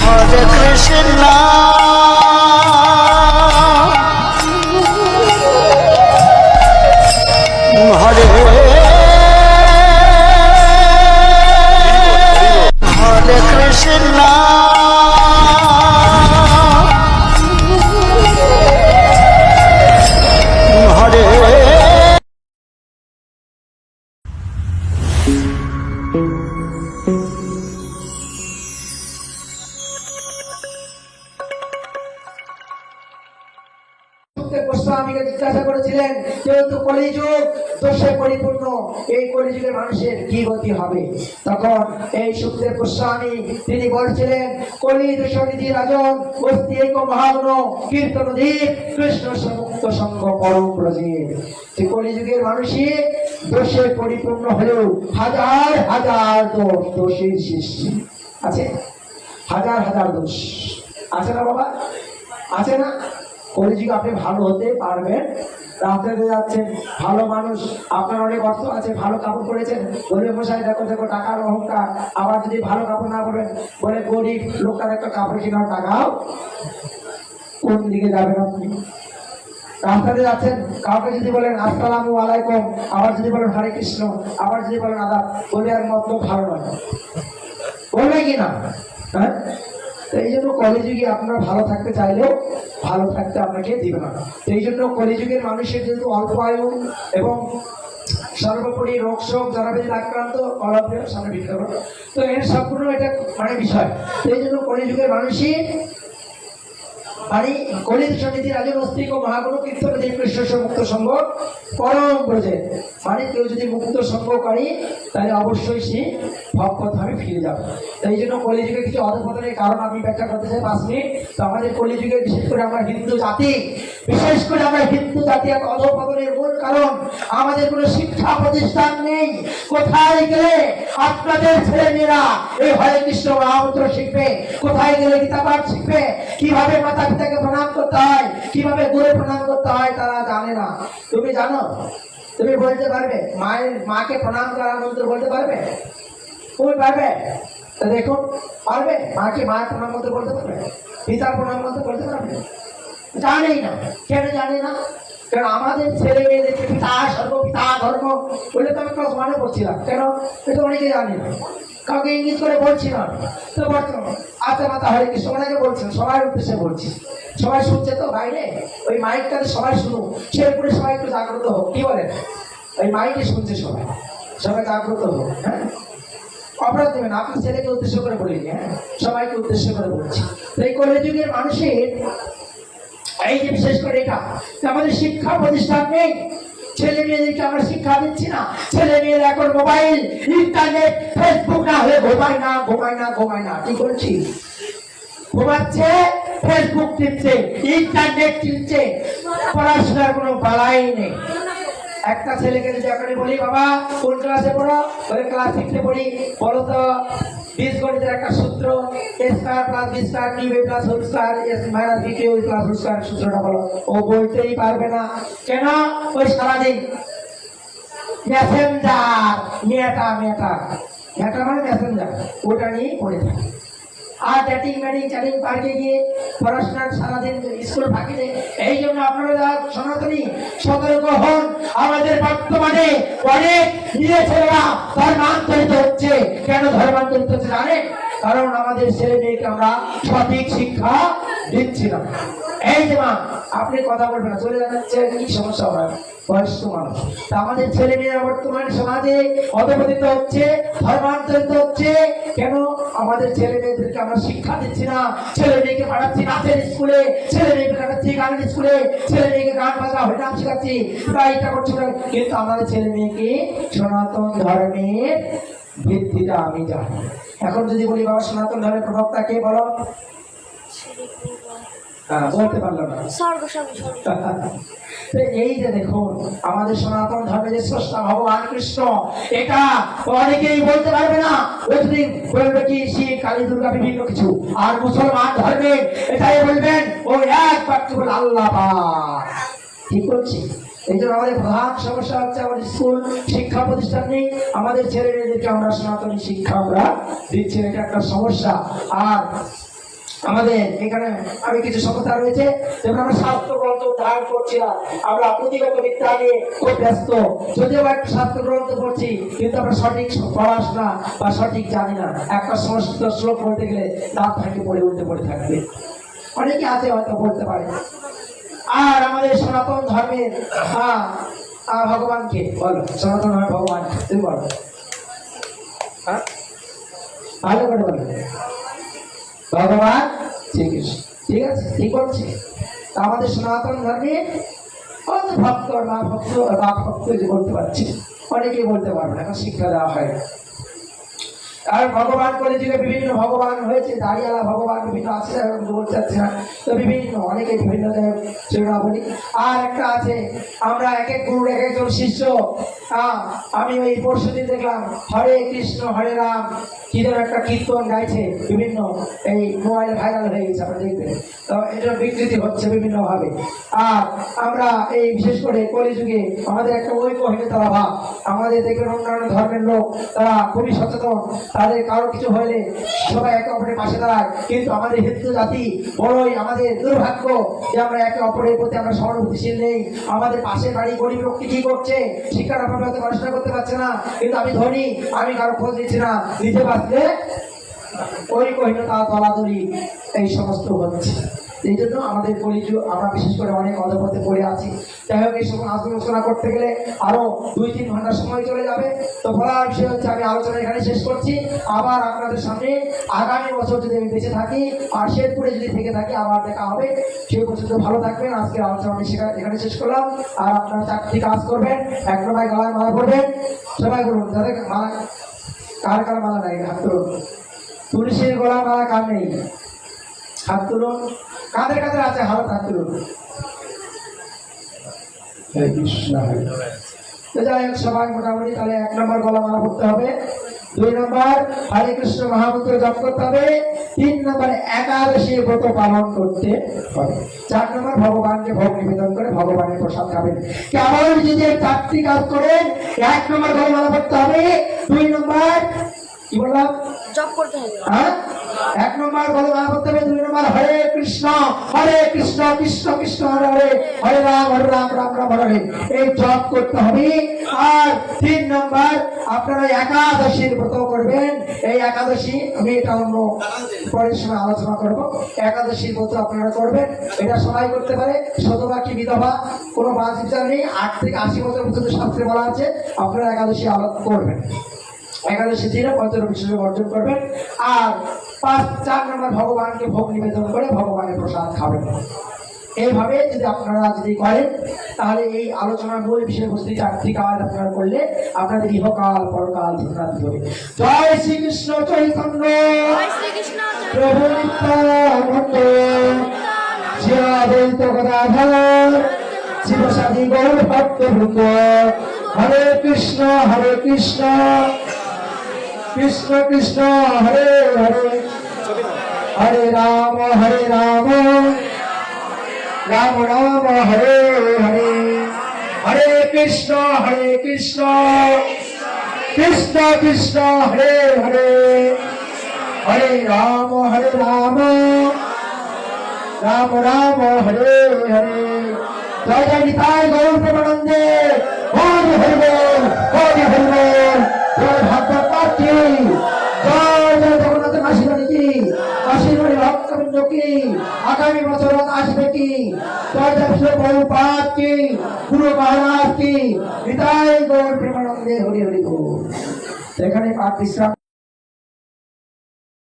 হরে কৃষ্ণ হরে হরে কৃষ্ণ হরে গোস্বামীকে জিজ্ঞাসা করেছিলেন যেহেতু কলিযুগ দোষে পরিপূর্ণ, এই কলিযুগের মানুষের কি গতি হবে? তখন এই সুখদেব গোস্বামী তিনি বলছিলেন, কলি দোষনিধি রাজন বস্তি এক মহাগুণ কীর্তন দীপ কৃষ্ণ মুক্ত সঙ্গ পরম ব্রজের। যে কলিযুগের মানুষই দোষে পরিপূর্ণ হলেও হাজার হাজার দোষের সৃষ্টি আছে, হাজার হাজার দোষ আছে না বাবা, আছে না? কলিযুগে আপনি ভালো হতে পারবেন, রাস্তাতে যাচ্ছেন ভালো মানুষ, আপনার অনেক অর্থ আছে, ভালো কাপড় পরেছেন, বলবে মশাই দেখো দেখো টাকার অহংকার। আবার যদি ভালো কাপড় না পরেন বলে গরিব লোকটার একটা কাপড় কেনার টাকাও, কোন দিকে যাবেন আপনি? রাস্তাতে যাচ্ছেন, কাউকে যদি বলেন আসসালামু আলাইকুম, আবার যদি বলেন হরে কৃষ্ণ, আবার যদি বলেন আদাব, বলে আর মতলব ভালো নয়, বলবে কিনা? হ্যাঁ, এই জন্য কলিযুগে আপনারা ভালো থাকতে চাইলেও ভালো থাকতে আপনাকে দিবে না। এই জন্য কলিযুগের মানুষের যেহেতু অল্প আয়ু এবং সর্বোপরি রোগ শোক যারা বেশি আক্রান্ত অল্পের সামনে বিক্রি করবে, তো এর সম্পূর্ণ এটা মানে বিষয়। এই জন্য কলিযুগের মানুষই মানে কলির সমিতি রাজের অস্তিক ও মহাগুণ কীর্তন কৃষ্ণ মুক্ত সঙ্গ পরম ব্রজে। মানে কেউ যদি মুক্ত সঙ্গ করে তাহলে অবশ্যই সে ভবপথে ফিরে যাবে। এই জন্য কলিযুগে কিছু অধঃপতনের কারণ আমি ব্যাখ্যা করতে চাই 5 মিনিট। তো আমাদের কলিযুগে বিশেষ করে আমরা হিন্দু জাতি, বিশেষ করে আমরা হিন্দু জাতি এক অধঃপতনের মূল কারণ আমাদের কোনো শিক্ষা প্রতিষ্ঠান নেই। কোথায় গেলে আপনাদের ছেলেমেয়েরা এই হরে কৃষ্ণ মহামন্ত্র শিখবে? কোথায় গেলে গীতা পাঠ শিখবে? কিভাবে মাতা পিতাকে প্রণাম করতে হয়, কিভাবে গুরু প্রণাম করতে হয় তারা জানে না। তুমি জানো? তুমি বলতে পারবে মাকে প্রণাম করার মন্ত্র বলতে পারবে? তুমি পারবে? তা দেখুন, পারবে? মাকে মায়ের প্রণাম মন্ত্র বলতে পারবে? পিতার প্রণাম মন্ত্র বলতে পারবে? জানেই না। কেন জানে না? কারণ আমাদের ছেলে মেয়েদেরকে পিতা সর্বপিতা ধর্ম বলে তো আমি ক্লাস 1-এ পড়ছিলাম। কেন? এটা অনেকে জানে না, কাউকে ইঙ্গিত করে বলছি না। তো বর্তমান আচ্ছা মাতা হরে কৃষ্ণ অনেকে বলছেন, সবার উদ্দেশ্যে বলছি, সবাই শুনছে তো বাইরে, ওই মাইকটাতে সবাই শুনুক, শেরপুরে সবাই একটু জাগ্রত হোক। কি বলেন? ওই মাইকে শুনছে সবাই, সবাই জাগ্রত হোক। হ্যাঁ, অপরাধ দেবেন, আপনার ছেলেকে উদ্দেশ্য করে বলিনি, হ্যাঁ সবাইকে উদ্দেশ্য করে বলছি। এই কলিযুগের মানুষের এই যে বিশেষ করে এটা আমাদের শিক্ষা প্রতিষ্ঠান নেই, ছেলে মেয়েদেরকে আমরা শিক্ষা দিচ্ছি না। ছেলে মেয়েরা এখন মোবাইল, ইন্টারনেট, ফেসবুক না হলে ঘুমায় না, ঘুমায় না, ঘুমায় না। কি করছি? ঘুমাচ্ছে, ফেসবুক টিপছে, ইন্টারনেট টিপছে, পড়াশোনার কোনো বালাই নেই। একটা ছেলেকে যদি এখনই বলি বাবা কোন ক্লাসে পড়ো, বলে ক্লাস 6-এ পড়ি, বলো তো বীজগণিতের একটা সূত্র a² + b² + whole square s - b + whole square সূত্রটা বলো। ও বলতেই পারবে না। কেন? ওই সারাদিন মেসেঞ্জার, মেটা মানে মেসেঞ্জার, ওটা নিয়ে পড়ে থাকে। আর চ্যাটিং পার্কে গিয়ে পড়াশোনার সারাদিন স্কুল ফাঁকি দেয়। এই জন্য আপনারা সনাতনী সতর্ক হন। আমাদের বর্তমানে অনেক নিজের ছেলেরা ধর্মান্তরিত হচ্ছে। কেন ধর্মান্তরিত হচ্ছে জানেন? কারণ আমাদের ছেলে মেয়েকে আমরা সঠিক শিক্ষা দিচ্ছি না। এই যে মা আপনি কথা বলবেন না, চলে যাচ্ছে, কি সমস্যা হয়? বয়স্ক মানুষ। তা আমাদের ছেলে মেয়েরা বর্তমান সমাজে অধঃপতিত হচ্ছে, ধর্মান্তরিত হচ্ছে। কেন? আমাদের ছেলে মেয়েদেরকে আমরা শিক্ষা দিচ্ছি না। ছেলে মেয়েকে পাঠাচ্ছি নাচের স্কুলে, ছেলে মেয়েকে পাঠাচ্ছি গানের স্কুলে, ছেলে মেয়েকে গান বাজনা হরিনাম শেখাচ্ছি, এটা করছি না। কিন্তু আমাদের ছেলে মেয়েকে সনাতন ধর্মের ভিত্তিটা আমি জানি। এখন যদি বলি বাবা সনাতন ধর্মের প্রভাবটা কে বলো? বলতে পারলাম না। এই যে দেখুন আমাদের সনাতন ধর্মের যে স্রষ্টা ভগবান কৃষ্ণ, এটা অনেকেই বলতে পারবে না। ওই যদি বলবে কি শিব কালী দুর্গা বিভিন্ন কিছু, আর মুসলমান ধর্মে এটাই বলবেন ও এক বাক্য বলে আল্লাহ পাক। ঠিক করছি? এই জন্য আমাদের প্রধান সমস্যা হচ্ছে আমাদের স্কুল শিক্ষা প্রতিষ্ঠান নেই। আমাদের ছেলে মেয়েদেরকে আমরা সনাতনী শিক্ষা আমরা দিচ্ছি, এটা একটা সমস্যা। আর আমাদের এখানে আমি কিছু সমস্যা রয়েছে, যেমন আমরা শাস্ত্র গ্রন্থ ধারণ করছি না, আমরা পুঁথিগত বিদ্যা নিয়ে খুব ব্যস্ত। যদিও বা একটু শাস্ত্র গ্রন্থ পড়ছি, কিন্তু আমরা সঠিক পড়াশোনা বা সঠিক জানি না। একটা সংস্কৃত শ্লোক বলতে গেলে দাঁত থেকে পড়ে উল্টে পড়ে থাকবে। অনেকে আছে হয়তো বলতে পারে। আর আমাদের সনাতন ধর্মের ভগবানকে বলো, সনাতন ধর্মের ভগবান তুমি বলো, হ্যাঁ ভালো করে বলো। ভগবান শ্রীকৃষ্ণ, ঠিক আছে, ঠিক বলছে। তা আমাদের সনাতন ধর্মে কত ভক্ত না ভক্ত বা ভক্ত যে বলতে পারছি, অনেকেই বলতে পারবে না, এখন শিক্ষা দেওয়া হয়। আর ভগবান কলিযুগে বিভিন্ন ভগবান হয়েছে, দাঁড়িয়ালা ভগবান বিভিন্ন আছে, বলতে চাচ্ছি না, তো বিভিন্ন অনেকে বিভিন্ন সেটা বলি। আর একটা আছে, আমরা এক এক গুরুর এক একজন শিষ্য। আমি ওই পরশুদিন দেখলাম হরে কৃষ্ণ হরে রাম কি যেন একটা কীর্তন গাইছে, বিভিন্ন এই মোবাইল ভাইরাল হয়ে গেছে, আমরা দেখবেন। তো এটা বিকৃতি হচ্ছে বিভিন্ন ভাবে। আর আমরা এই বিশেষ করে কলিযুগে আমাদের একটা ঐক্যহীনতার অভাব। আমাদের দেখবেন অন্যান্য ধর্মের লোক তারা খুবই সচেতন, তাদের কারো কিছু হলে সবাই একে অপরের পাশে দাঁড়ায়, কিন্তু আমাদের হিন্দু জাতি বড়ই আমাদের দুর্ভাগ্য যে আমরা একে অপরের প্রতি আমরা সহানুভূতিশীল নেই। আমাদের পাশের বাড়ি গরিব লোকটি কি করছে, শিক্ষার অভাবে হয়তো পড়াশোনা করতে পারছে না, কিন্তু আমি ধনী, আমি কারো খোঁজ দিচ্ছি না, নিজে বাঁচলে ওই কহিনতা দলাদলি এই সমস্ত হচ্ছে। এই জন্য আমাদের কলিযুগ আমরা বিশেষ করে অনেক অধপথে পড়ে আছি। যাই হোক, এই সময় আলোচনা করতে গেলে আরো 2-3 ঘন্টা সময় চলে যাবে। তো বলার বিষয় হচ্ছে, আমি আলোচনা এখানে শেষ করছি। আবার আপনাদের সামনে আগামী বছর যদি আমি বেঁচে থাকি আর শেরপুরে যদি থেকে থাকি, আবার দেখা হবে। সেই পর্যন্ত ভালো থাকবেন। আজকে আলোচনা আমি এখানে শেষ করলাম। আর আপনারা 4টি কাজ করবেন। 1 নম্বর গলায় মালা পরবেন, সবাই বলুন, যাদের মালা কার কার মালা নাই হাত তুলুন। তুলসীর গলা মালা কার নেই হাত তুলুন। কাদের কাদের আছে হাত তুলুন। যাই হোক, সবাই মোটামুটি তাহলে 1 নম্বর গলা মালা পড়তে হবে, 2 নম্বর হরে কৃষ্ণ মহামন্ত্র জপ করতে হবে, 3 নম্বর একাদশী ব্রত পালন করতে হবে, 4 নম্বর ভগবানকে ভোগ নিবেদন করে ভগবানের প্রসাদ খাবেন। কেবল যদি 4টি কাজ করেন, 1 নম্বর গলা মালা পড়তে হবে, 2 নম্বর কি বললাম জব করতে হবে, 1 নম্বর গলা মালা পড়তে হবে, 2 নম্বর হরে কৃষ্ণ কৃষ্ণ কৃষ্ণ হরে হরে, হরে রাম রাম রাম হরে হরে, এই জপ করতে হবে। আর 3 নম্বর আপনারা একাদশীর ব্রত করবেন। এই একাদশী আমি এটা অন্য পরের সময় আলোচনা করব। একাদশীর ব্রত আপনারা করবেন, এটা সবাই করতে পারে, সধবা কি বিধবা কোনো বাদ-বিচার নেই। 8 থেকে 80 বছর পর্যন্ত শাস্ত্রে বলা আছে আপনারা একাদশী করবেন। একাদশী দিনে পঞ্চরবিশ্ব অর্জন করবেন। আর 4 নম্বর ভগবানকে ভোগ নিবেদন করে ভগবানের প্রসাদ খাবেন। এইভাবে যদি আপনারা করেন, তাহলে এই আলোচনার মূল বিষয়বস্তু 4টি কাজ আপনারা করলে আপনাদের ইহকাল পরকাল ধন্যাদি হবে। জয় শ্রীকৃষ্ণ চৈতন্য প্রভু নিত্যানন্দ, শ্রী অদ্বৈত গদাধর শিবসাদী গৌর ভক্তবৃন্দ, হরে কৃষ্ণ কৃষ্ণ কৃষ্ণ হরে হরে, হরে রাম রাম রাম হরে হরে, হরে কৃষ্ণ কৃষ্ণ কৃষ্ণ হরে হরে, হরে রাম রাম রাম হরে হরে। জয় জয় নিতাই গৌর প্রেমানন্দে, হরি হরি বল, হরি হরি বল। জয় ভাগবত কি, জয় জয় জগন্নাথের আশীর্বাদ কি, আশীর্বাদ ভক্তবৃন্দ কি, আগামী বছর আসবে কি, জয় জয় প্রভুপাদ কি, গুরু মহারাজ কি, নিতাই গৌর প্রেমানন্দে, হরি হরি বল। এখানে পাঠ বিশ্রাম।